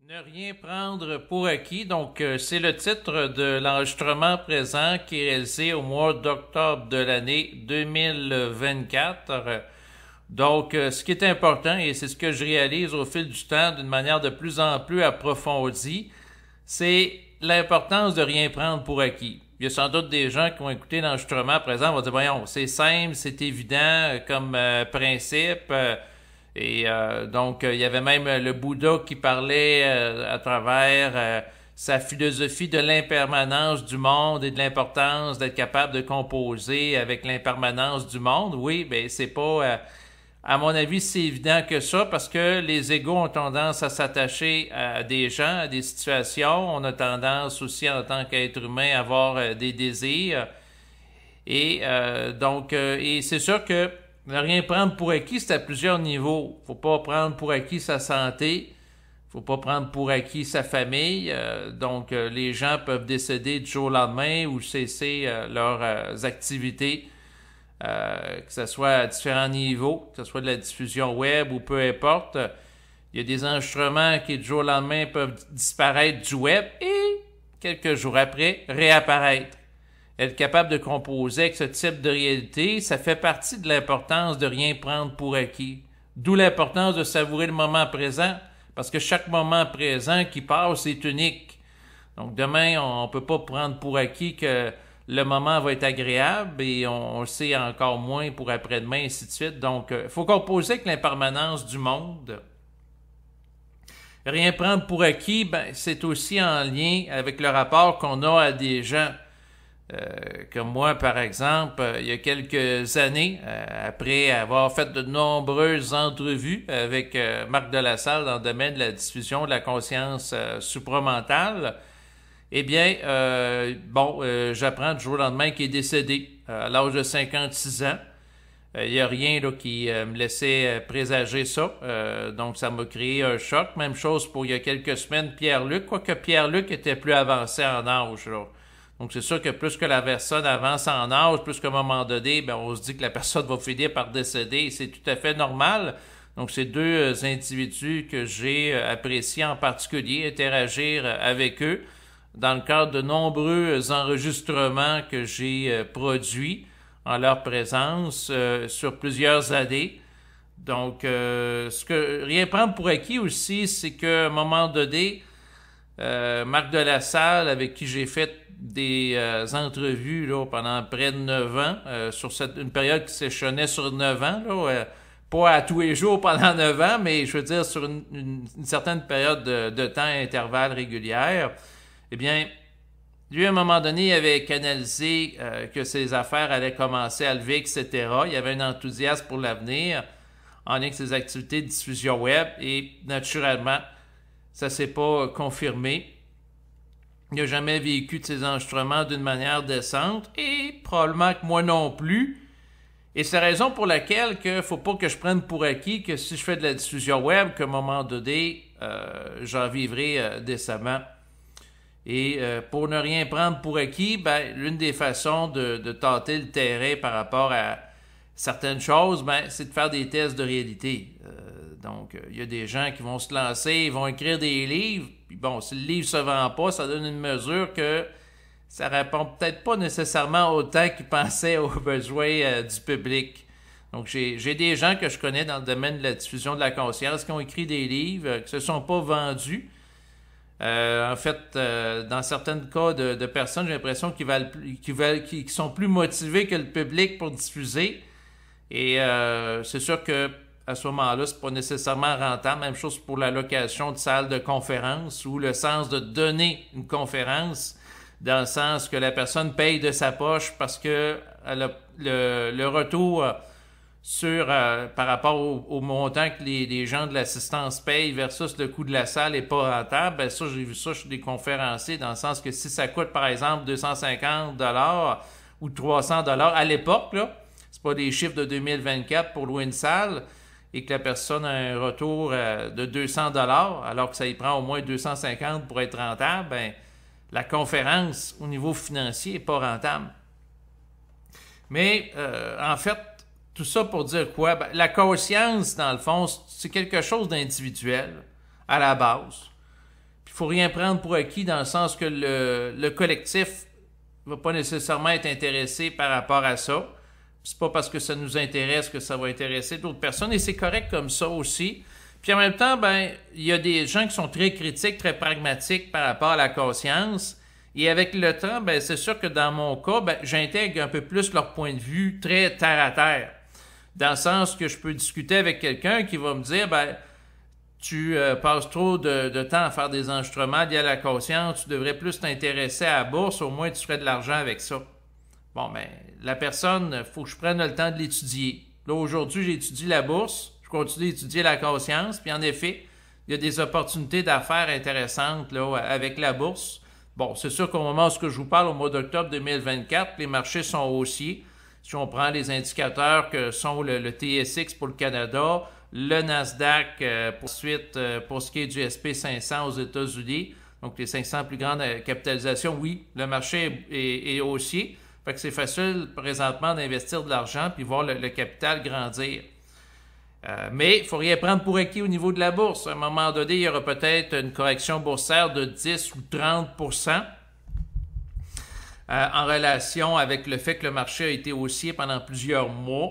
Ne rien prendre pour acquis. Donc, c'est le titre de l'enregistrement présent qui est réalisé au mois d'octobre de l'année 2024. Donc, ce qui est important, et c'est ce que je réalise au fil du temps d'une manière de plus en plus approfondie, c'est l'importance de rien prendre pour acquis. Il y a sans doute des gens qui vont écouter l'enregistrement présent vont dire, voyons, c'est simple, c'est évident comme principe. Donc, il y avait même le Bouddha qui parlait à travers sa philosophie de l'impermanence du monde et de l'importance d'être capable de composer avec l'impermanence du monde. Oui, ben c'est pas, à mon avis, c'est évident que ça parce que les égos ont tendance à s'attacher à des gens, à des situations. On a tendance aussi en tant qu'être humain à avoir des désirs. Et c'est sûr que ne rien prendre pour acquis, c'est à plusieurs niveaux. Faut pas prendre pour acquis sa santé, faut pas prendre pour acquis sa famille. Les gens peuvent décéder du jour au lendemain ou cesser leurs activités, que ce soit à différents niveaux, que ce soit de la diffusion web ou peu importe. Il y a des enregistrements qui du jour au lendemain peuvent disparaître du web et quelques jours après réapparaître. Être capable de composer avec ce type de réalité, ça fait partie de l'importance de rien prendre pour acquis. D'où l'importance de savourer le moment présent, parce que chaque moment présent qui passe est unique. Donc demain, on ne peut pas prendre pour acquis que le moment va être agréable et on le sait encore moins pour après-demain, et ainsi de suite. Donc, il faut composer avec l'impermanence du monde. Rien prendre pour acquis, c'est aussi en lien avec le rapport qu'on a à des gens. Comme moi, par exemple, il y a quelques années, après avoir fait de nombreuses entrevues avec Marc Delassalle dans le domaine de la diffusion de la conscience supramentale, j'apprends du jour au lendemain qu'il est décédé à l'âge de 56 ans. Il n'y a rien là, qui me laissait présager ça. Donc, ça m'a créé un choc. Même chose pour il y a quelques semaines, Pierre-Luc, quoique Pierre-Luc était plus avancé en âge, là. Donc, c'est sûr que plus que la personne avance en âge, plus qu'à un moment donné, on se dit que la personne va finir par décéder. C'est tout à fait normal. Donc, c'est deux individus que j'ai appréciés en particulier, interagir avec eux dans le cadre de nombreux enregistrements que j'ai produits en leur présence sur plusieurs années. Donc, rien prendre pour acquis aussi, c'est qu'à un moment donné, Marc Delassalle, avec qui j'ai fait des entrevues là, pendant près de 9 ans, sur une période qui s'échelonnait sur 9 ans, là, pas à tous les jours pendant 9 ans, mais je veux dire sur une certaine période de temps, intervalle régulière, lui, à un moment donné, il avait canalisé que ses affaires allaient commencer à lever, etc. Il y avait un enthousiasme pour l'avenir en lien avec ses activités de diffusion web et, naturellement, ça ne s'est pas confirmé. Il n'a jamais vécu de ses enregistrements d'une manière décente et probablement que moi non plus. Et c'est la raison pour laquelle il ne faut pas que je prenne pour acquis que si je fais de la diffusion web, qu'à un moment donné, j'en vivrai décemment. Et pour ne rien prendre pour acquis, l'une des façons de tâter le terrain par rapport à certaines choses, c'est de faire des tests de réalité. Donc, il y a des gens qui vont se lancer, ils vont écrire des livres, puis si le livre se vend pas, ça donne une mesure que ça répond peut-être pas nécessairement autant qu'ils pensaient aux besoins du public. Donc, j'ai des gens que je connais dans le domaine de la diffusion de la conscience qui ont écrit des livres, qui se sont pas vendus. Dans certains cas de personnes, j'ai l'impression qu'ils sont plus motivés que le public pour diffuser. Et c'est sûr que à ce moment-là, c'est pas nécessairement rentable. Même chose pour la location de salles de conférence ou le sens de donner une conférence dans le sens que la personne paye de sa poche parce que le retour par rapport au montant que les gens de l'assistance payent versus le coût de la salle n'est pas rentable, ça, j'ai vu ça chez des conférenciers dans le sens que si ça coûte, par exemple, 250 $ ou 300 $ à l'époque, là, c'est pas des chiffres de 2024 pour louer une salle, et que la personne a un retour de 200 $ alors que ça y prend au moins 250 pour être rentable, la conférence au niveau financier n'est pas rentable. Mais en fait, tout ça pour dire quoi? La conscience, dans le fond, c'est quelque chose d'individuel à la base. faut rien prendre pour acquis dans le sens que le collectif va pas nécessairement être intéressé par rapport à ça. C'est pas parce que ça nous intéresse que ça va intéresser d'autres personnes et c'est correct comme ça aussi. Puis en même temps, ben, il y a des gens qui sont très critiques, très pragmatiques par rapport à la conscience. Et avec le temps, ben, c'est sûr que dans mon cas, ben, j'intègre un peu plus leur point de vue très terre à terre. Dans le sens que je peux discuter avec quelqu'un qui va me dire, ben, tu passes trop de temps à faire des enregistrements liés à la conscience, tu devrais plus t'intéresser à la bourse, au moins tu ferais de l'argent avec ça. Bon, ben, la personne, il faut que je prenne le temps de l'étudier. Là, aujourd'hui, j'étudie la bourse, je continue d'étudier la conscience, puis en effet, il y a des opportunités d'affaires intéressantes là, avec la bourse. Bon, c'est sûr qu'au moment où je vous parle, au mois d'octobre 2024, les marchés sont haussiers. Si on prend les indicateurs que sont le TSX pour le Canada, le Nasdaq pour ce qui est du SP500 aux États-Unis, donc les 500 plus grandes capitalisations, oui, le marché est haussier. Fait que c'est facile présentement d'investir de l'argent puis voir le capital grandir. Mais il ne faut rien prendre pour acquis au niveau de la bourse. À un moment donné, il y aura peut-être une correction boursière de 10 ou 30% en relation avec le fait que le marché a été haussier pendant plusieurs mois.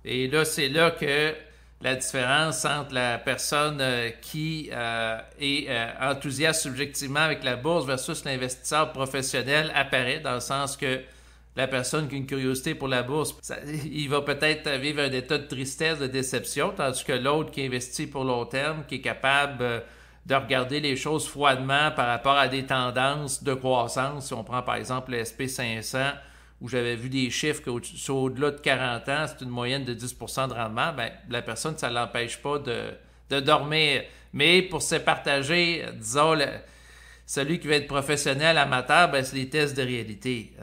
Et là, c'est là que la différence entre la personne qui est enthousiaste subjectivement avec la bourse versus l'investisseur professionnel apparaît, dans le sens que la personne qui a une curiosité pour la bourse, il va peut-être vivre un état de tristesse, de déception, tandis que l'autre qui investit pour long terme, qui est capable de regarder les choses froidement par rapport à des tendances de croissance. Si on prend par exemple le SP500, où j'avais vu des chiffres au-delà de 40 ans, c'est une moyenne de 10% de rendement, ben, la personne, ça ne l'empêche pas de dormir. Mais pour se partager, disons, celui qui veut être professionnel, amateur, ben, c'est les tests de réalité.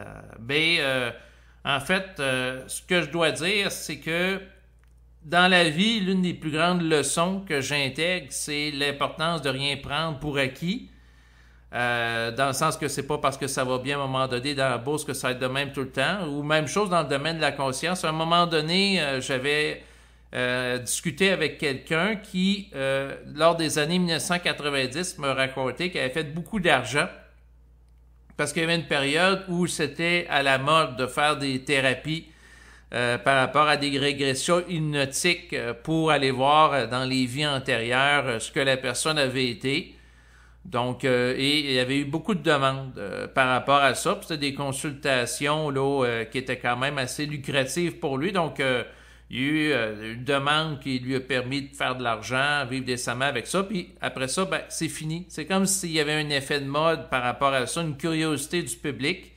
En fait, ce que je dois dire, c'est que dans la vie, l'une des plus grandes leçons que j'intègre, c'est l'importance de rien prendre pour acquis. Dans le sens que c'est pas parce que ça va bien à un moment donné dans la bourse que ça va être de même tout le temps. Ou même chose dans le domaine de la conscience. À un moment donné, j'avais discuté avec quelqu'un qui, lors des années 1990, me racontait qu'il avait fait beaucoup d'argent parce qu'il y avait une période où c'était à la mode de faire des thérapies par rapport à des régressions hypnotiques pour aller voir dans les vies antérieures ce que la personne avait été. Donc, et il y avait eu beaucoup de demandes par rapport à ça. Puis c'était des consultations là, qui étaient quand même assez lucratives pour lui. Donc, il y a eu une demande qui lui a permis de faire de l'argent, vivre décemment avec ça. Puis après ça, ben, c'est fini. C'est comme s'il y avait un effet de mode par rapport à ça, une curiosité du public,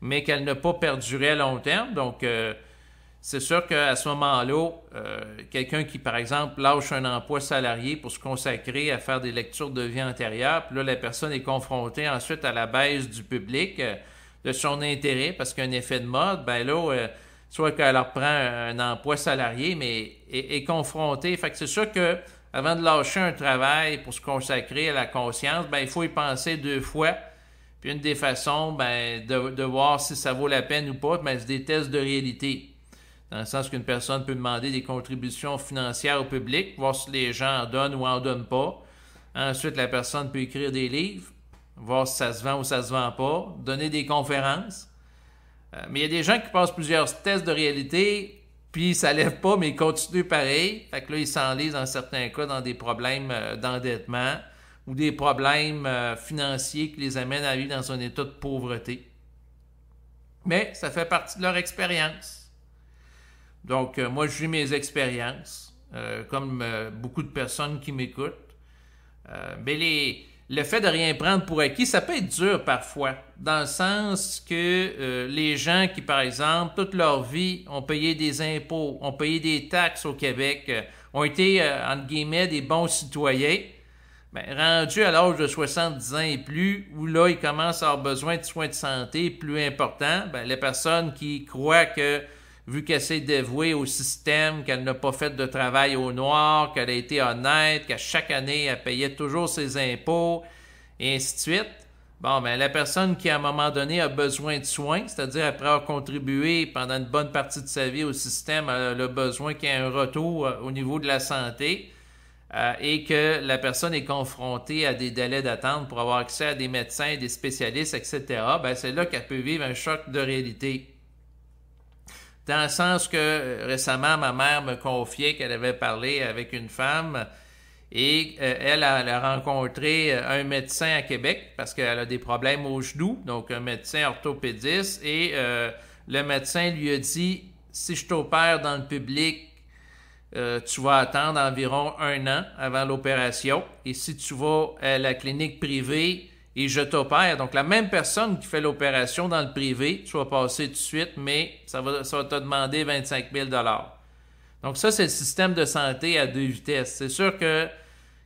mais qu'elle n'a pas perduré à long terme. Donc, c'est sûr qu'à ce moment-là, quelqu'un qui, par exemple, lâche un emploi salarié pour se consacrer à faire des lectures de vie antérieure, puis là, la personne est confrontée ensuite à la baisse du public, de son intérêt, parce qu'il y a un effet de mode, ben là, soit qu'elle reprend un emploi salarié, mais est confrontée. Fait que c'est sûr que avant de lâcher un travail pour se consacrer à la conscience, ben il faut y penser 2 fois. Puis une des façons, ben, de voir si ça vaut la peine ou pas, ben, c'est des tests de réalité. Dans le sens qu'une personne peut demander des contributions financières au public, voir si les gens en donnent ou en donnent pas. Ensuite, la personne peut écrire des livres, voir si ça se vend ou ça se vend pas, donner des conférences. Mais il y a des gens qui passent plusieurs tests de réalité, puis ça lève pas, mais ils continuent pareil. Fait que là, ils s'enlisent dans certains cas dans des problèmes d'endettement ou des problèmes financiers qui les amènent à vivre dans un état de pauvreté. Mais ça fait partie de leur expérience. Donc, moi, je vis mes expériences, comme beaucoup de personnes qui m'écoutent. Mais le fait de rien prendre pour acquis, ça peut être dur parfois, dans le sens que les gens qui, par exemple, toute leur vie ont payé des impôts, ont payé des taxes au Québec, ont été, entre guillemets, des bons citoyens, ben, rendus à l'âge de 70 ans et plus, où là, ils commencent à avoir besoin de soins de santé plus importants, ben, les personnes qui croient que vu qu'elle s'est dévouée au système, qu'elle n'a pas fait de travail au noir, qu'elle a été honnête, qu'à chaque année, elle payait toujours ses impôts, et ainsi de suite. Bon, ben la personne qui, à un moment donné, a besoin de soins, c'est-à-dire après avoir contribué pendant une bonne partie de sa vie au système, elle a besoin qu'il y ait un retour au niveau de la santé, et que la personne est confrontée à des délais d'attente pour avoir accès à des médecins, des spécialistes, etc., ben c'est là qu'elle peut vivre un choc de réalité. Dans le sens que récemment, ma mère me confiait qu'elle avait parlé avec une femme et elle a rencontré un médecin à Québec parce qu'elle a des problèmes aux genoux, donc un médecin orthopédiste, et le médecin lui a dit, si je t'opère dans le public, tu vas attendre environ 1 an avant l'opération. Et si tu vas à la clinique privée et je t'opère, donc la même personne qui fait l'opération dans le privé, tu vas passer tout de suite, mais ça va te demander 25 000 $. Donc ça, c'est le système de santé à 2 vitesses. C'est sûr que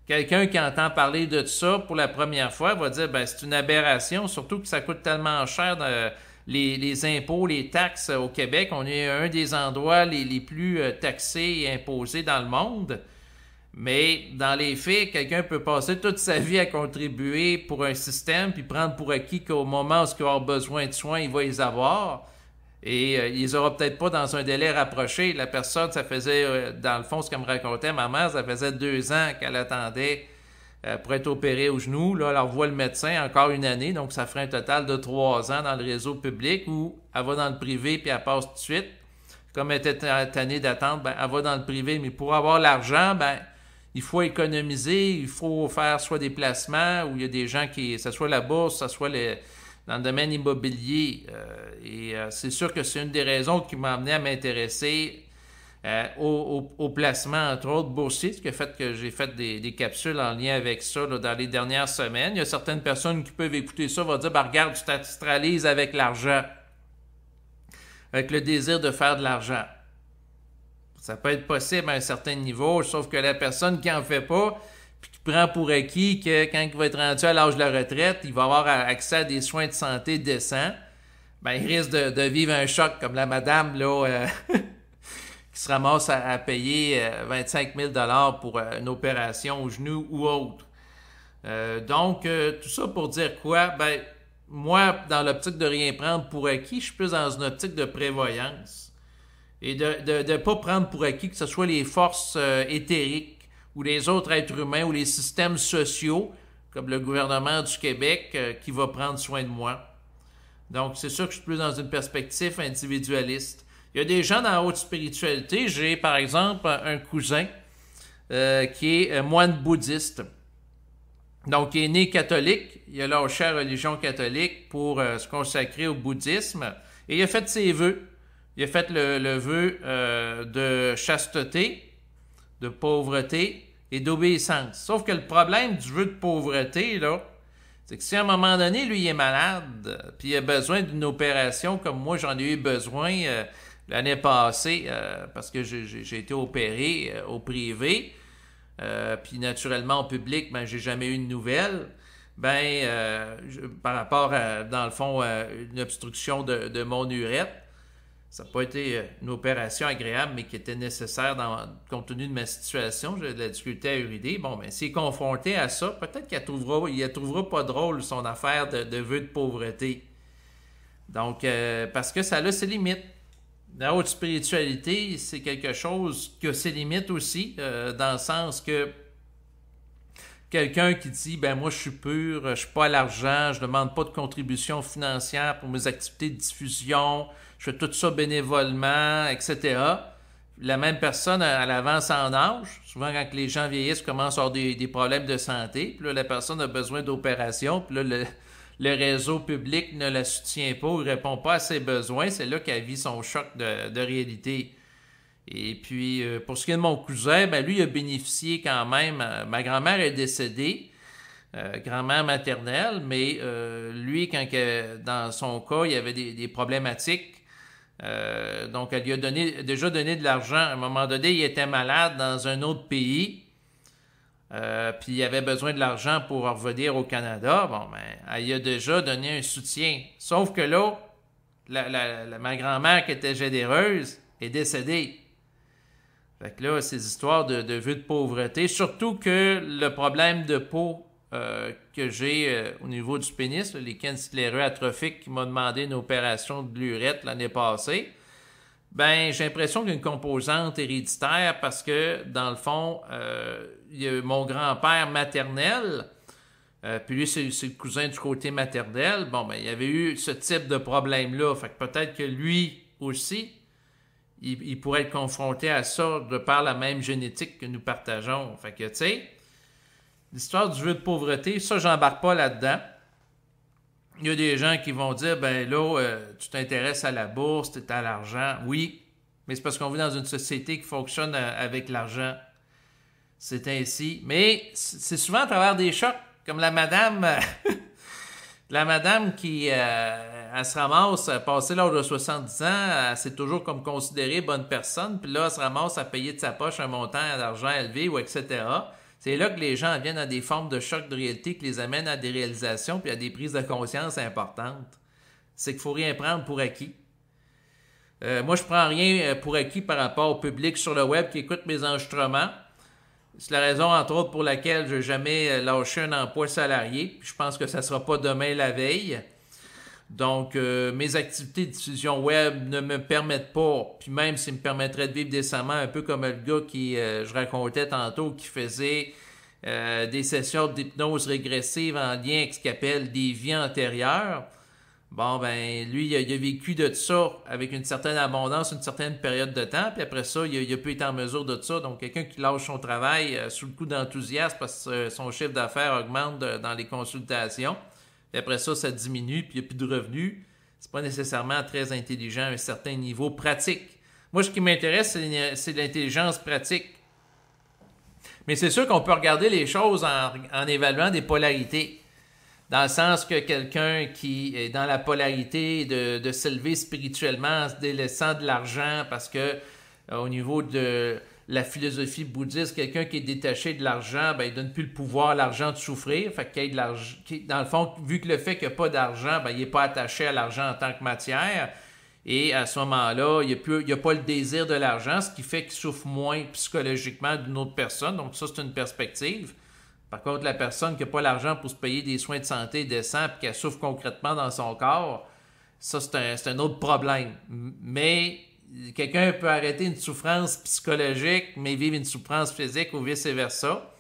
quelqu'un qui entend parler de ça pour la première fois va dire, ben c'est une aberration, surtout que ça coûte tellement cher les impôts, les taxes au Québec. On est un des endroits les plus taxés et imposés dans le monde. Mais dans les faits, quelqu'un peut passer toute sa vie à contribuer pour un système puis prendre pour acquis qu'au moment où il va avoir besoin de soins, il va les avoir. Et il les aura peut-être pas dans un délai rapproché. La personne, ça faisait, dans le fond, ce qu'elle me racontait, ma mère, ça faisait 2 ans qu'elle attendait pour être opérée au genou. Là, elle revoit le médecin encore 1 année, donc ça ferait un total de 3 ans dans le réseau public où elle va dans le privé puis elle passe tout de suite. Comme elle était tannée d'attendre, ben, elle va dans le privé, mais pour avoir l'argent, ben, il faut économiser, il faut faire soit des placements où il y a des gens qui, que ce soit la bourse, que ce soit dans le domaine immobilier. C'est sûr que c'est une des raisons qui m'a amené à m'intéresser au placement, entre autres, boursier, ce qui a fait que j'ai fait des capsules en lien avec ça là, dans les dernières semaines. Il y a certaines personnes qui peuvent écouter ça, vont dire, ben, regarde, tu t'astralises avec l'argent, avec le désir de faire de l'argent. Ça peut être possible à un certain niveau, sauf que la personne qui n'en fait pas, puis qui prend pour acquis que quand il va être rendu à l'âge de la retraite, il va avoir accès à des soins de santé décents, ben il risque de vivre un choc comme la madame là, qui se ramasse à payer 25 000 $ pour une opération au genou ou autre. Donc, tout ça pour dire quoi? Ben, moi, dans l'optique de rien prendre pour acquis, je suis plus dans une optique de prévoyance. Et de ne pas prendre pour acquis que ce soit les forces éthériques ou les autres êtres humains ou les systèmes sociaux, comme le gouvernement du Québec, qui va prendre soin de moi. Donc, c'est sûr que je suis plus dans une perspective individualiste. Il y a des gens dans la haute spiritualité. J'ai, par exemple, un cousin qui est moine bouddhiste. Donc, il est né catholique. Il a lâché la religion catholique pour se consacrer au bouddhisme. Et il a fait ses vœux. Il a fait le vœu de chasteté, de pauvreté et d'obéissance. Sauf que le problème du vœu de pauvreté, là, c'est que si à un moment donné, lui, il est malade, puis il a besoin d'une opération comme moi, j'en ai eu besoin l'année passée, parce que j'ai été opéré au privé, puis naturellement au public, ben j'ai jamais eu de nouvelles. Par rapport à, dans le fond, une obstruction de mon urètre. Ça n'a pas été une opération agréable, mais qui était nécessaire compte tenu de ma situation. J'ai de la difficulté à uriner. Bon, ben, s'il est confronté à ça, peut-être qu'il ne trouvera pas drôle son affaire de vœu de pauvreté. Donc, parce que ça a ses limites. La haute spiritualité, c'est quelque chose qui a ses limites aussi, dans le sens que quelqu'un qui dit, ben moi je suis pur, je suis pas à l'argent, je demande pas de contribution financière pour mes activités de diffusion, je fais tout ça bénévolement, etc. La même personne, elle avance en âge. Souvent, quand les gens vieillissent, commencent à avoir des problèmes de santé. Puis là, la personne a besoin d'opération. Puis là, le réseau public ne la soutient pas ou ne répond pas à ses besoins. C'est là qu'elle vit son choc de réalité. Et puis, pour ce qui est de mon cousin, ben lui, il a bénéficié quand même. Ma grand-mère est décédée, grand-mère maternelle, mais lui, dans son cas, il y avait des problématiques. Donc, elle lui a déjà donné de l'argent. À un moment donné, il était malade dans un autre pays. Puis il avait besoin de l'argent pour revenir au Canada. Bon, ben, elle lui a déjà donné un soutien. Sauf que là, ma grand-mère qui était généreuse est décédée. Fait que là, ces histoires de vue de pauvreté, surtout que le problème de peau que j'ai au niveau du pénis, les cannes scléreux atrophiques qui m'a demandé une opération de l'urètre l'année passée, Ben, j'ai l'impression qu'il y a une composante héréditaire parce que, dans le fond, il y a mon grand-père maternel, puis lui, c'est le cousin du côté maternel. Bon, ben, il y avait eu ce type de problème-là. Fait que peut-être que lui aussi, il pourrait être confronté à ça de par la même génétique que nous partageons. Fait que, tu sais, l'histoire du vœu de pauvreté, ça, j'embarque pas là-dedans. Il y a des gens qui vont dire, ben là, tu t'intéresses à la bourse, tu es à l'argent. Oui, mais c'est parce qu'on vit dans une société qui fonctionne avec l'argent. C'est ainsi. Mais c'est souvent à travers des chocs, comme la madame, la madame qui, elle se ramasse, passé l'âge de 70 ans, elle s'est toujours comme considérée bonne personne, puis là, elle se ramasse à payer de sa poche un montant d'argent élevé, ou etc. C'est là que les gens viennent à des formes de choc de réalité qui les amènent à des réalisations puis à des prises de conscience importantes. C'est qu'il ne faut rien prendre pour acquis. Moi, je prends rien pour acquis par rapport au public sur le web qui écoute mes enregistrements. C'est la raison, entre autres, pour laquelle je n'ai jamais lâché un emploi salarié. Je pense que ça ne sera pas demain la veille. Donc, mes activités de diffusion web ne me permettent pas, puis même s'ils me permettraient de vivre décemment, un peu comme le gars qui, je racontais tantôt, qui faisait des sessions d'hypnose régressive en lien avec ce qu'il appelle des vies antérieures. Bon, ben, lui, il a vécu de ça avec une certaine abondance, une certaine période de temps, puis après ça, il a pu être en mesure de ça. Donc, quelqu'un qui lâche son travail sous le coup d'enthousiasme parce que son chiffre d'affaires augmente dans les consultations. Puis après ça, ça diminue, puis il n'y a plus de revenus. C'est pas nécessairement très intelligent à un certain niveau pratique. Moi, ce qui m'intéresse, c'est l'intelligence pratique. Mais c'est sûr qu'on peut regarder les choses en évaluant des polarités. Dans le sens que quelqu'un qui est dans la polarité de s'élever spirituellement en se délaissant de l'argent parce que au niveau de la philosophie bouddhiste, quelqu'un qui est détaché de l'argent, ben, il donne plus le pouvoir à l'argent de souffrir. Fait qu'il y ait de l'argent. Dans le fond, vu que le fait qu'il n'y a pas d'argent, ben, il n'est pas attaché à l'argent en tant que matière. Et à ce moment-là, il n'y a pas le désir de l'argent, ce qui fait qu'il souffre moins psychologiquement d'une autre personne. Donc ça, c'est une perspective. Par contre, la personne qui n'a pas l'argent pour se payer des soins de santé décents et qu'elle souffre concrètement dans son corps, ça, c'est un autre problème. Mais quelqu'un peut arrêter une souffrance psychologique, mais vivre une souffrance physique ou vice-versa.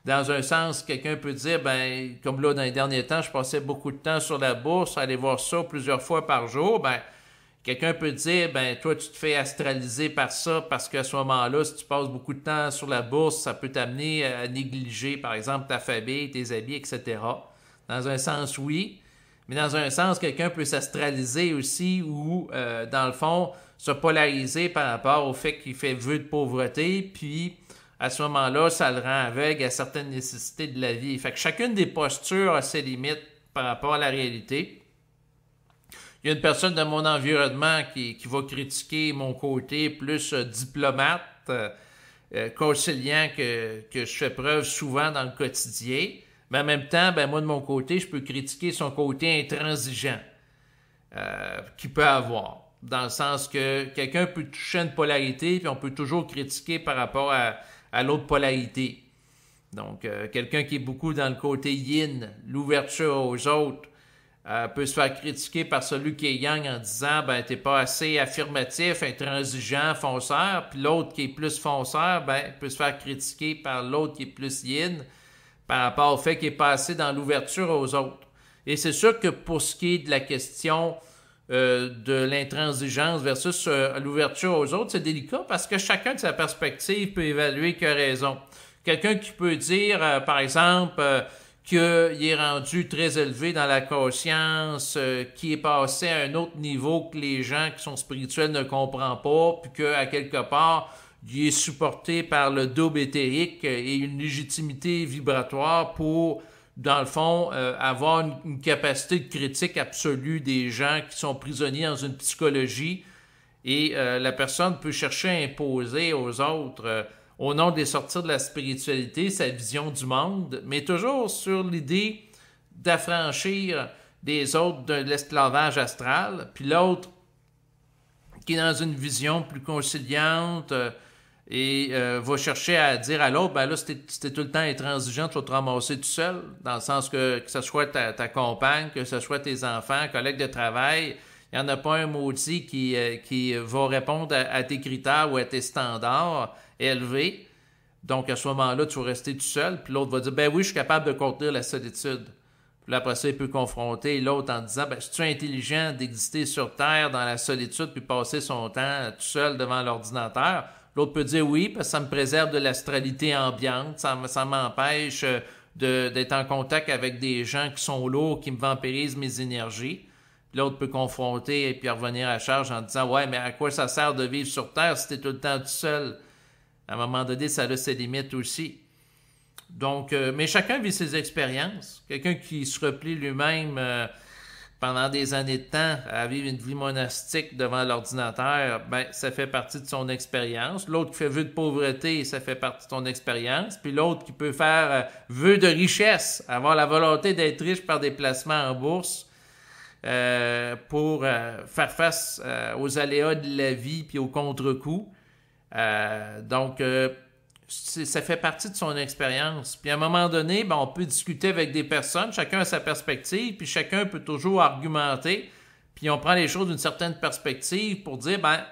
Dans un sens, quelqu'un peut dire, ben, comme là, dans les derniers temps, je passais beaucoup de temps sur la bourse, aller voir ça plusieurs fois par jour, ben, quelqu'un peut dire, ben, toi, tu te fais astraliser par ça parce qu'à ce moment-là, si tu passes beaucoup de temps sur la bourse, ça peut t'amener à négliger, par exemple, ta famille, tes habits, etc. Dans un sens, oui. Mais dans un sens, quelqu'un peut s'astraliser aussi ou, dans le fond, se polariser par rapport au fait qu'il fait vœu de pauvreté, puis à ce moment-là, ça le rend aveugle à certaines nécessités de la vie. Fait que chacune des postures a ses limites par rapport à la réalité. Il y a une personne de mon environnement qui va critiquer mon côté plus diplomate, conciliant que je fais preuve souvent dans le quotidien. Mais en même temps, ben moi de mon côté, je peux critiquer son côté intransigeant qu'il peut avoir. Dans le sens que quelqu'un peut toucher une polarité, puis on peut toujours critiquer par rapport à l'autre polarité. Donc, quelqu'un qui est beaucoup dans le côté yin, l'ouverture aux autres, peut se faire critiquer par celui qui est yang en disant ben t'es pas assez affirmatif, intransigeant, fonceur, puis l'autre qui est plus fonceur, ben peut se faire critiquer par l'autre qui est plus yin par rapport au fait qu'il est pas assez dans l'ouverture aux autres. Et c'est sûr que pour ce qui est de la question de l'intransigeance versus l'ouverture aux autres, c'est délicat parce que chacun de sa perspective peut évaluer qu'il a raison. Quelqu'un qui peut dire, par exemple, qu'il est rendu très élevé dans la conscience, qui est passé à un autre niveau que les gens qui sont spirituels ne comprennent pas, puis qu'à quelque part, il est supporté par le double éthérique et une légitimité vibratoire pour, dans le fond, avoir une capacité de critique absolue des gens qui sont prisonniers dans une psychologie. Et la personne peut chercher à imposer aux autres au nom des sorties de la spiritualité, sa vision du monde, mais toujours sur l'idée d'affranchir des autres de l'esclavage astral, puis l'autre qui est dans une vision plus conciliante et va chercher à dire à l'autre, ben là, si t'es tout le temps intransigeant, tu vas te ramasser tout seul, dans le sens que ce soit ta compagne, que ce soit tes enfants, collègues de travail, Il n'y en a pas un maudit qui va répondre à tes critères ou à tes standards élevés. Donc, à ce moment-là, tu vas rester tout seul. Puis l'autre va dire, ben oui, je suis capable de contenir la solitude. Puis là, après ça, il peut confronter l'autre en disant, ben, c'est-tu intelligent d'exister sur Terre dans la solitude puis passer son temps tout seul devant l'ordinateur? L'autre peut dire oui, parce que ça me préserve de l'astralité ambiante. Ça m'empêche d'être en contact avec des gens qui sont lourds, qui me vampirisent mes énergies. L'autre peut confronter et puis revenir à charge en disant « Ouais, mais à quoi ça sert de vivre sur Terre si t'es tout le temps tout seul? » À un moment donné, ça a ses limites aussi. Donc, mais chacun vit ses expériences. Quelqu'un qui se replie lui-même pendant des années de temps à vivre une vie monastique devant l'ordinateur, ben, ça fait partie de son expérience. L'autre qui fait vœu de pauvreté, ça fait partie de son expérience. Puis l'autre qui peut faire vœu de richesse, avoir la volonté d'être riche par des placements en bourse, pour faire face aux aléas de la vie puis aux contre-coups. Donc, ça fait partie de son expérience. Puis à un moment donné, ben, on peut discuter avec des personnes, chacun a sa perspective, puis chacun peut toujours argumenter, puis on prend les choses d'une certaine perspective pour dire, ben,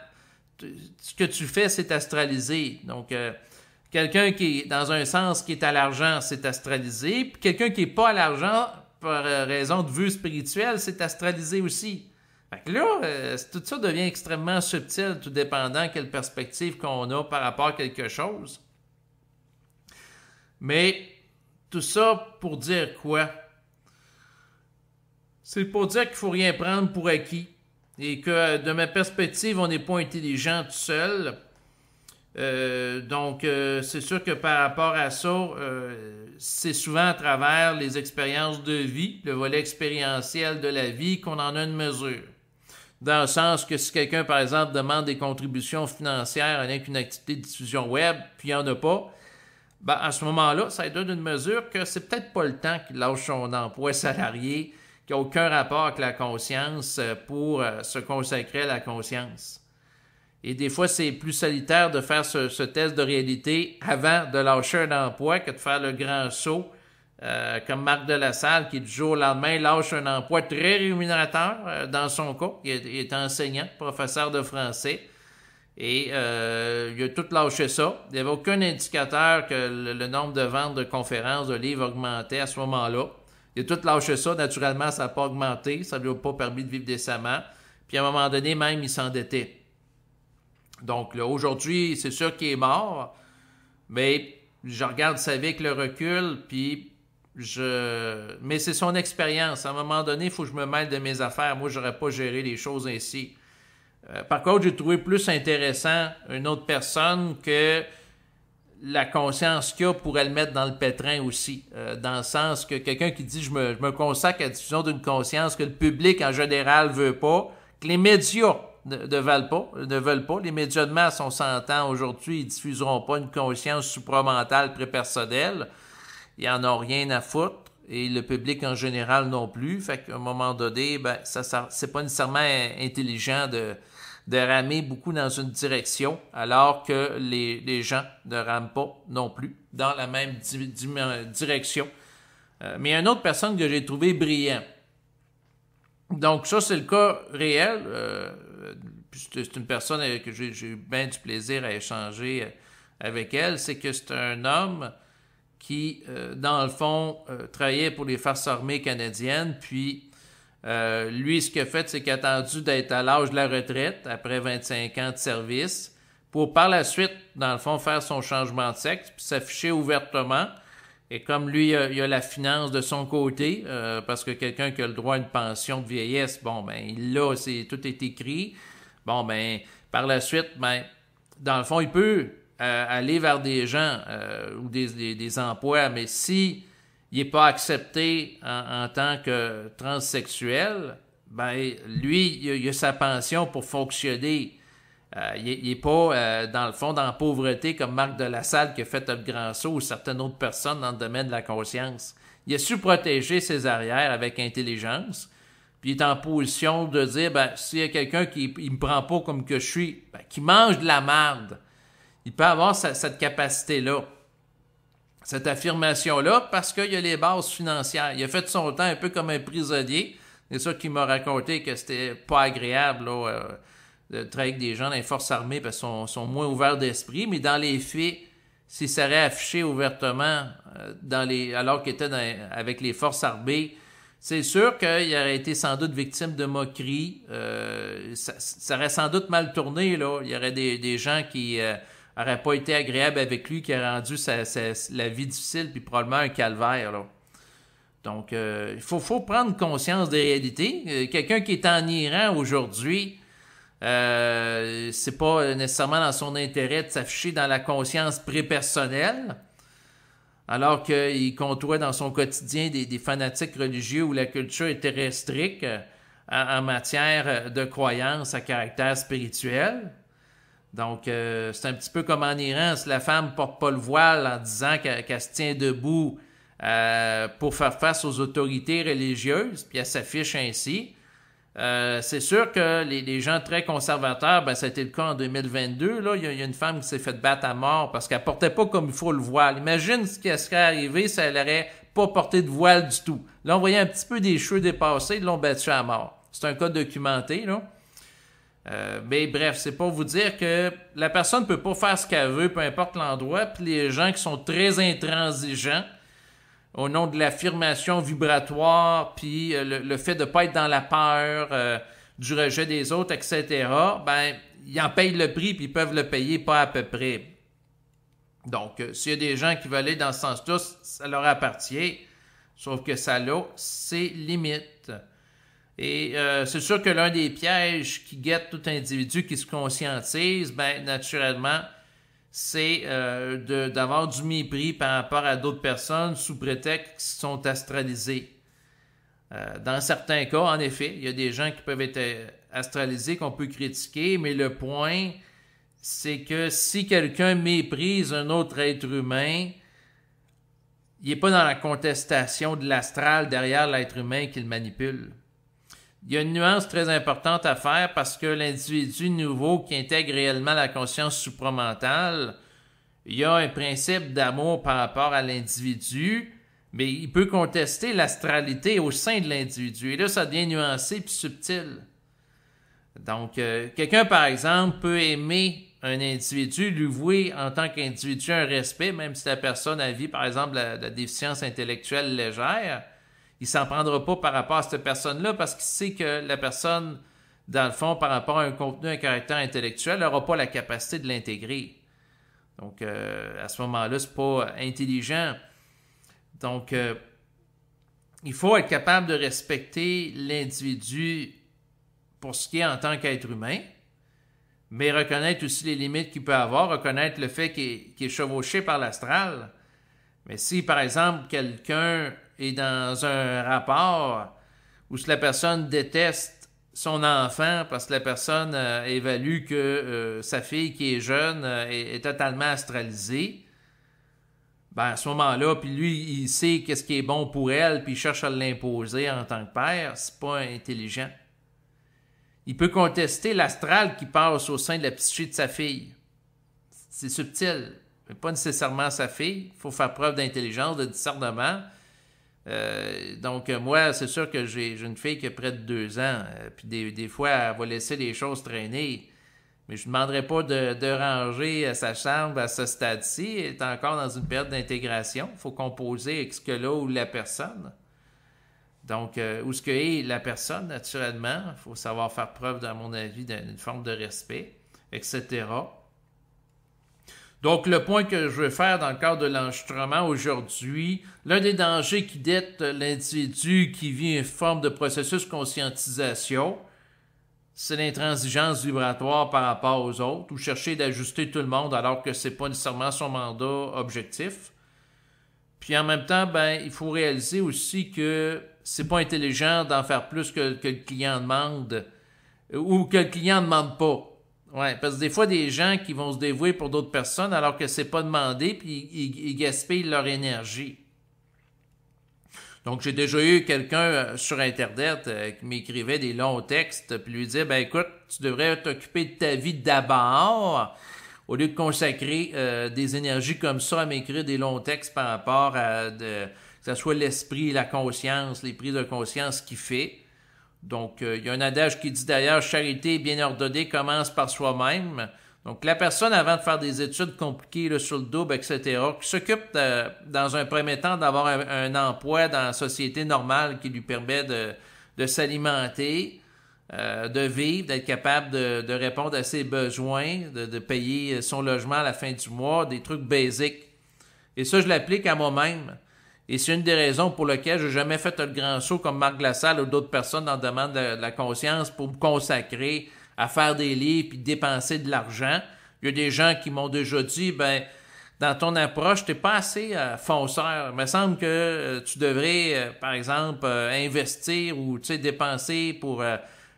ce que tu fais, c'est astralisé. Donc, quelqu'un qui est dans un sens qui est à l'argent, c'est astralisé, puis quelqu'un qui n'est pas à l'argent, par raison de vue spirituelle, c'est astralisé aussi. Fait que là, tout ça devient extrêmement subtil, tout dépendant quelle perspective qu'on a par rapport à quelque chose. Mais tout ça pour dire quoi? C'est pour dire qu'il ne faut rien prendre pour acquis et que de ma perspective, on n'est pas intelligent tout seul. Donc, c'est sûr que par rapport à ça, c'est souvent à travers les expériences de vie, le volet expérientiel de la vie, qu'on en a une mesure. Dans le sens que si quelqu'un, par exemple, demande des contributions financières avec une activité de diffusion web, puis il n'y en a pas, ben, à ce moment-là, ça donne une mesure que c'est peut-être pas le temps qu'il lâche son emploi salarié, qui n'a aucun rapport avec la conscience pour se consacrer à la conscience. Et des fois, c'est plus solitaire de faire ce test de réalité avant de lâcher un emploi que de faire le grand saut, comme Marc Delassalle, qui du jour au lendemain lâche un emploi très rémunérateur dans son cas. Il est enseignant, professeur de français. Et il a tout lâché ça. Il n'y avait aucun indicateur que le nombre de ventes de conférences, de livres augmentait à ce moment-là. Il a tout lâché ça. Naturellement, ça n'a pas augmenté. Ça ne lui a pas permis de vivre décemment. Puis à un moment donné, même, il s'endettait. Donc là, aujourd'hui, c'est sûr qu'il est mort, mais je regarde sa vie avec le recul, puis mais c'est son expérience. À un moment donné, il faut que je me mêle de mes affaires. Moi, je n'aurais pas géré les choses ainsi. Par contre, j'ai trouvé plus intéressant une autre personne que la conscience qu'il a pourrait le mettre dans le pétrin aussi. Dans le sens que quelqu'un qui dit « je me consacre à la diffusion d'une conscience que le public en général ne veut pas », que les médias ne veulent pas. Les médias de masse, on s'entend aujourd'hui, ils ne diffuseront pas une conscience supramentale prépersonnelle. Ils n'en ont rien à foutre. Et le public en général non plus. Fait qu'à un moment donné, ben, c'est pas nécessairement intelligent de ramer beaucoup dans une direction, alors que les gens ne rament pas non plus dans la même direction. Mais il y a une autre personne que j'ai trouvé brillant. Donc ça, c'est le cas réel. C'est une personne que j'ai eu bien du plaisir à échanger avec elle. C'est que c'est un homme qui, dans le fond, travaillait pour les forces armées canadiennes. Puis, lui, ce qu'il a fait, c'est qu'il a attendu d'être à l'âge de la retraite, après 25 ans de service, pour par la suite, dans le fond, faire son changement de sexe, puis s'afficher ouvertement. Et comme lui, il a la finance de son côté, parce que quelqu'un qui a le droit à une pension de vieillesse, bon, ben, il l'a, tout est écrit. Bon, ben, par la suite, ben, dans le fond, il peut aller vers des gens ou des emplois, mais si il n'est pas accepté en tant que transsexuel, ben, lui, il a sa pension pour fonctionner. Il n'est pas, dans le fond, dans la pauvreté comme Marc Delassalle qui a fait le grand saut ou certaines autres personnes dans le domaine de la conscience. Il a su protéger ses arrières avec intelligence, puis il est en position de dire, ben, s'il y a quelqu'un qui ne me prend pas comme que je suis, ben, qui mange de la marde, il peut avoir cette capacité-là, cette affirmation-là, parce qu'il a les bases financières. Il a fait son temps un peu comme un prisonnier, C'est ça qui m'a raconté que c'était pas agréable là, de travailler avec des gens dans les forces armées parce qu'ils sont moins ouverts d'esprit, mais dans les faits, s'ils seraient affichés ouvertement alors qu'ils étaient avec les forces armées, c'est sûr qu'il aurait été sans doute victime de moqueries. Ça aurait sans doute mal tourné, là. Il y aurait des gens qui n'auraient pas été agréables avec lui, qui auraient rendu la vie difficile, puis probablement un calvaire, là. Donc, il faut prendre conscience des réalités. Quelqu'un qui est en Iran aujourd'hui, c'est pas nécessairement dans son intérêt de s'afficher dans la conscience prépersonnelle, alors qu'il côtoie dans son quotidien des fanatiques religieux où la culture était restricte en matière de croyances à caractère spirituel. Donc, c'est un petit peu comme en Iran, si la femme porte pas le voile en disant qu'elle se tient debout pour faire face aux autorités religieuses, puis elle s'affiche ainsi. C'est sûr que les gens très conservateurs, ben ça a été le cas en 2022, là, il y a une femme qui s'est fait battre à mort parce qu'elle portait pas comme il faut le voile. Imagine ce qui serait arrivé si elle n'aurait pas porté de voile du tout. Là, on voyait un petit peu des cheveux dépassés, ils l'ont battue à mort. C'est un cas documenté, là. Mais bref, c'est pour vous dire que la personne ne peut pas faire ce qu'elle veut, peu importe l'endroit, puis les gens qui sont très intransigeants, au nom de l'affirmation vibratoire, puis le fait de ne pas être dans la peur, du rejet des autres, etc., ben, ils en payent le prix, puis ils peuvent le payer pas à peu près. Donc, s'il y a des gens qui veulent aller dans ce sens-là, ça leur appartient, sauf que ça a ses limites. Et c'est sûr que l'un des pièges qui guette tout individu qui se conscientise, ben, naturellement, c'est d'avoir du mépris par rapport à d'autres personnes sous prétexte qu'ils sont astralisés. Dans certains cas, en effet, il y a des gens qui peuvent être astralisés, qu'on peut critiquer, mais le point, c'est que si quelqu'un méprise un autre être humain, il n'est pas dans la contestation de l'astral derrière l'être humain qu'il manipule. Il y a une nuance très importante à faire parce que l'individu nouveau qui intègre réellement la conscience supramentale, il y a un principe d'amour par rapport à l'individu, mais il peut contester l'astralité au sein de l'individu. Et là, ça devient nuancé puis subtil. Donc, quelqu'un, par exemple, peut aimer un individu, lui vouer en tant qu'individu un respect, même si la personne a vu, par exemple, la déficience intellectuelle légère. Il s'en prendra pas par rapport à cette personne-là parce qu'il sait que la personne, dans le fond, par rapport à un contenu, un caractère intellectuel, n'aura pas la capacité de l'intégrer. Donc, à ce moment-là, c'est pas intelligent. Donc, il faut être capable de respecter l'individu pour ce qui est en tant qu'être humain, mais reconnaître aussi les limites qu'il peut avoir, reconnaître le fait qu'il est chevauché par l'astral. Mais si, par exemple, quelqu'un est dans un rapport où si la personne déteste son enfant parce que la personne évalue que sa fille qui est jeune est totalement astralisée, ben à ce moment-là, puis lui, il sait qu'est-ce qui est bon pour elle, puis il cherche à l'imposer en tant que père, c'est pas intelligent. Il peut contester l'astral qui passe au sein de la psyché de sa fille. C'est subtil, mais pas nécessairement sa fille. Il faut faire preuve d'intelligence, de discernement. Donc, moi, c'est sûr que j'ai une fille qui a près de 2 ans, puis des fois, elle va laisser les choses traîner. Mais je ne demanderai pas de ranger sa chambre à ce stade-ci. Elle est encore dans une période d'intégration. Il faut composer avec ce que là ou la personne. Donc, où ce que est la personne, naturellement. Il faut savoir faire preuve, à mon avis, d'une forme de respect, etc. Donc, le point que je veux faire dans le cadre de l'enregistrement aujourd'hui, l'un des dangers qui guette l'individu qui vit une forme de processus de conscientisation, c'est l'intransigeance vibratoire par rapport aux autres ou chercher d'ajuster tout le monde alors que c'est pas nécessairement son mandat objectif. Puis en même temps, ben, il faut réaliser aussi que c'est pas intelligent d'en faire plus que le client demande ou que le client ne demande pas. Ouais, parce que des fois, des gens qui vont se dévouer pour d'autres personnes alors que c'est pas demandé puis ils gaspillent leur énergie. Donc, j'ai déjà eu quelqu'un sur Internet qui m'écrivait des longs textes, puis lui disait, ben écoute, tu devrais t'occuper de ta vie d'abord, au lieu de consacrer des énergies comme ça à m'écrire des longs textes par rapport à que ce soit l'esprit, la conscience, les prises de conscience qu'il fait. Donc, il y a un adage qui dit d'ailleurs, charité bien ordonnée commence par soi-même. Donc, la personne, avant de faire des études compliquées là, sur le double, etc., qui s'occupe dans un premier temps d'avoir un emploi dans la société normale qui lui permet de s'alimenter, de vivre, d'être capable de répondre à ses besoins, de payer son logement à la fin du mois, des trucs basiques. Et ça, je l'applique à moi-même. Et c'est une des raisons pour lesquelles je n'ai jamais fait le grand saut comme Marc Lassalle ou d'autres personnes dans le domaine de la conscience pour me consacrer à faire des livres puis dépenser de l'argent. Il y a des gens qui m'ont déjà dit, ben, dans ton approche, tu n'es pas assez fonceur. Il me semble que tu devrais, par exemple, investir ou dépenser pour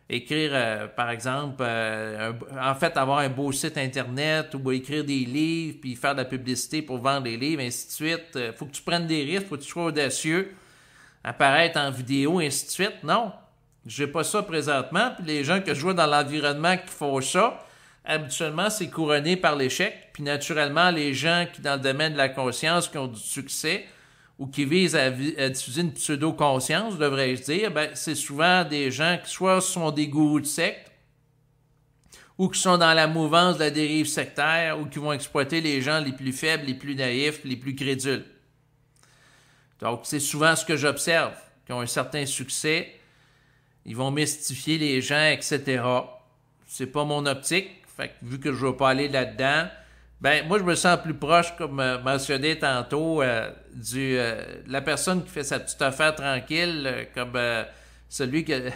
écrire, par exemple, en fait, avoir un beau site Internet ou écrire des livres, puis faire de la publicité pour vendre des livres, ainsi de suite. Faut que tu prennes des risques, faut que tu sois audacieux, apparaître en vidéo, ainsi de suite. Non, j'ai pas ça présentement. Puis les gens que je vois dans l'environnement qui font ça, habituellement, c'est couronné par l'échec. Puis naturellement, les gens qui, dans le domaine de la conscience, qui ont du succès, ou qui visent à diffuser une pseudo-conscience, devrais-je dire, ben, c'est souvent des gens qui soit sont des gourous de secte, ou qui sont dans la mouvance de la dérive sectaire, ou qui vont exploiter les gens les plus faibles, les plus naïfs, les plus crédules. Donc, c'est souvent ce que j'observe, qui ont un certain succès, ils vont mystifier les gens, etc. C'est pas mon optique, fait que vu que je ne veux pas aller là-dedans, ben, moi, je me sens plus proche, comme mentionné tantôt, la personne qui fait sa petite affaire tranquille, comme celui que,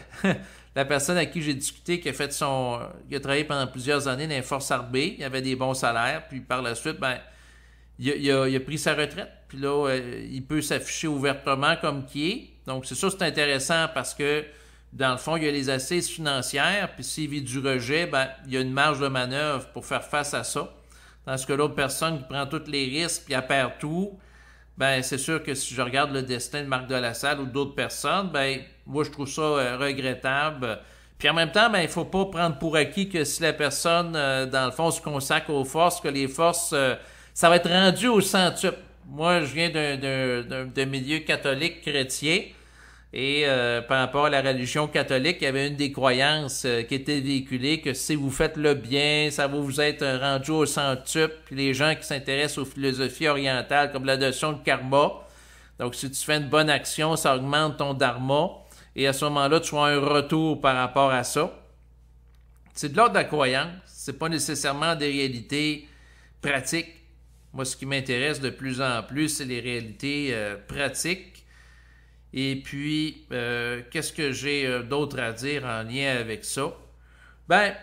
la personne à qui j'ai discuté, qui a travaillé pendant plusieurs années dans les forces armées, il avait des bons salaires, puis par la suite, ben, il a pris sa retraite, puis là, il peut s'afficher ouvertement comme qui est. Donc, c'est ça, c'est intéressant parce que, dans le fond, il y a les assises financières, puis s'il vit du rejet, ben, il y a une marge de manœuvre pour faire face à ça. Tandis que l'autre personne qui prend tous les risques puis elle perd tout, ben c'est sûr que si je regarde le destin de Marc de Lassalle ou d'autres personnes, ben moi je trouve ça regrettable. Puis en même temps, ben il faut pas prendre pour acquis que si la personne, dans le fond, se consacre aux forces, que les forces, ça va être rendu au centuple. Moi, je viens d'un milieu catholique chrétien. Et par rapport à la religion catholique, il y avait une des croyances qui était véhiculée que si vous faites le bien, ça va vous être rendu au centuple. Puis les gens qui s'intéressent aux philosophies orientales, comme la notion de karma. Donc, si tu fais une bonne action, ça augmente ton dharma. Et à ce moment-là, tu as un retour par rapport à ça. C'est de l'ordre de la croyance. C'est pas nécessairement des réalités pratiques. Moi, ce qui m'intéresse de plus en plus, c'est les réalités pratiques. Et puis, qu'est-ce que j'ai d'autre à dire en lien avec ça? Ben,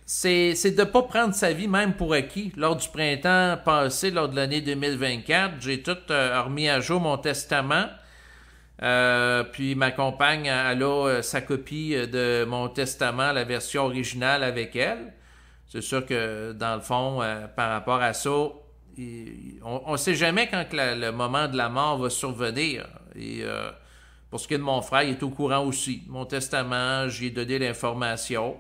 c'est de ne pas prendre sa vie même pour acquis. Lors du printemps passé, lors de l'année 2024, j'ai tout remis à jour mon testament. Puis ma compagne, elle a sa copie de mon testament, la version originale avec elle. C'est sûr que, dans le fond, par rapport à ça, on ne sait jamais quand le moment de la mort va survenir. Et pour ce qui est de mon frère, il est au courant aussi. Mon testament, j'y ai donné l'information.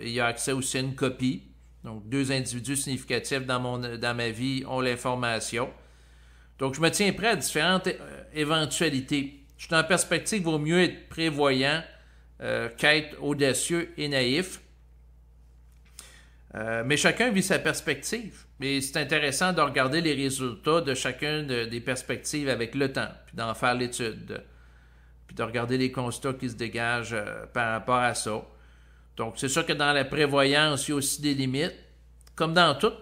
Il a accès aussi à une copie. Donc, 2 individus significatifs dans ma vie ont l'information. Donc, je me tiens prêt à différentes éventualités. Je suis en perspective, il vaut mieux être prévoyant qu'être audacieux et naïf. Mais chacun vit sa perspective. Et c'est intéressant de regarder les résultats de chacune des perspectives avec le temps, puis d'en faire l'étude, puis de regarder les constats qui se dégagent par rapport à ça. Donc, c'est sûr que dans la prévoyance, il y a aussi des limites, comme dans tout.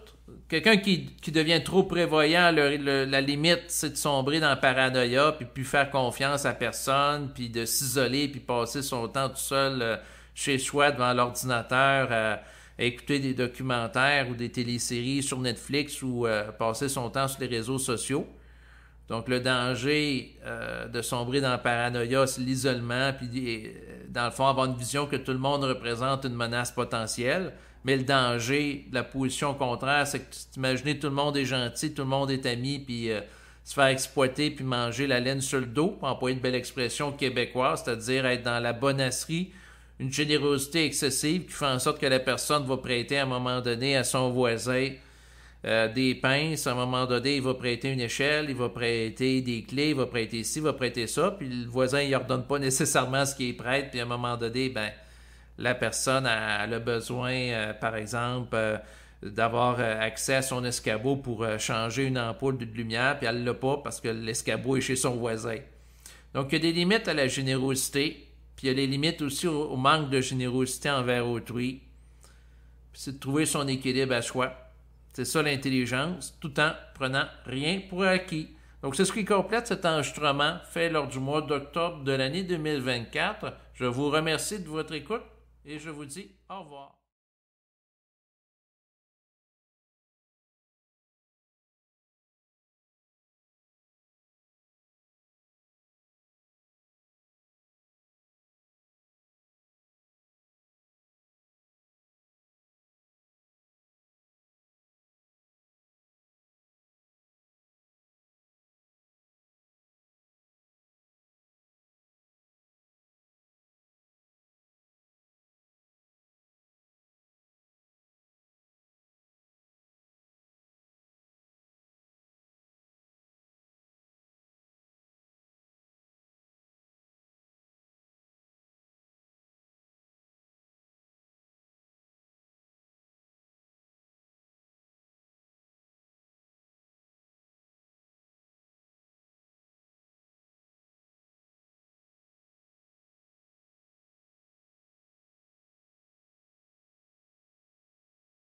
Quelqu'un qui devient trop prévoyant, la limite, c'est de sombrer dans la paranoïa, puis plus faire confiance à personne, puis de s'isoler, puis passer son temps tout seul chez soi devant l'ordinateur à écouter des documentaires ou des téléséries sur Netflix ou passer son temps sur les réseaux sociaux. Donc, le danger de sombrer dans la paranoïa, c'est l'isolement, puis dans le fond, avoir une vision que tout le monde représente une menace potentielle. Mais le danger, la position contraire, c'est que t'imagines tout le monde est gentil, tout le monde est ami, puis se faire exploiter, puis manger la laine sur le dos, pour employer une belle expression québécoise, c'est-à-dire être dans la bonasserie, une générosité excessive qui fait en sorte que la personne va prêter à un moment donné à son voisin des pinces, à un moment donné, il va prêter une échelle, il va prêter des clés, il va prêter ci, il va prêter ça, puis le voisin, il ne redonne pas nécessairement ce qu'il prête, puis à un moment donné, ben, la personne elle a besoin, par exemple, d'avoir accès à son escabeau pour changer une ampoule de lumière, puis elle ne l'a pas parce que l'escabeau est chez son voisin. Donc, il y a des limites à la générosité, puis il y a des limites aussi au manque de générosité envers autrui. Puis c'est de trouver son équilibre à soi. C'est ça l'intelligence, tout en prenant rien pour acquis. Donc, c'est ce qui complète cet enregistrement fait lors du mois d'octobre de l'année 2024. Je vous remercie de votre écoute et je vous dis au revoir.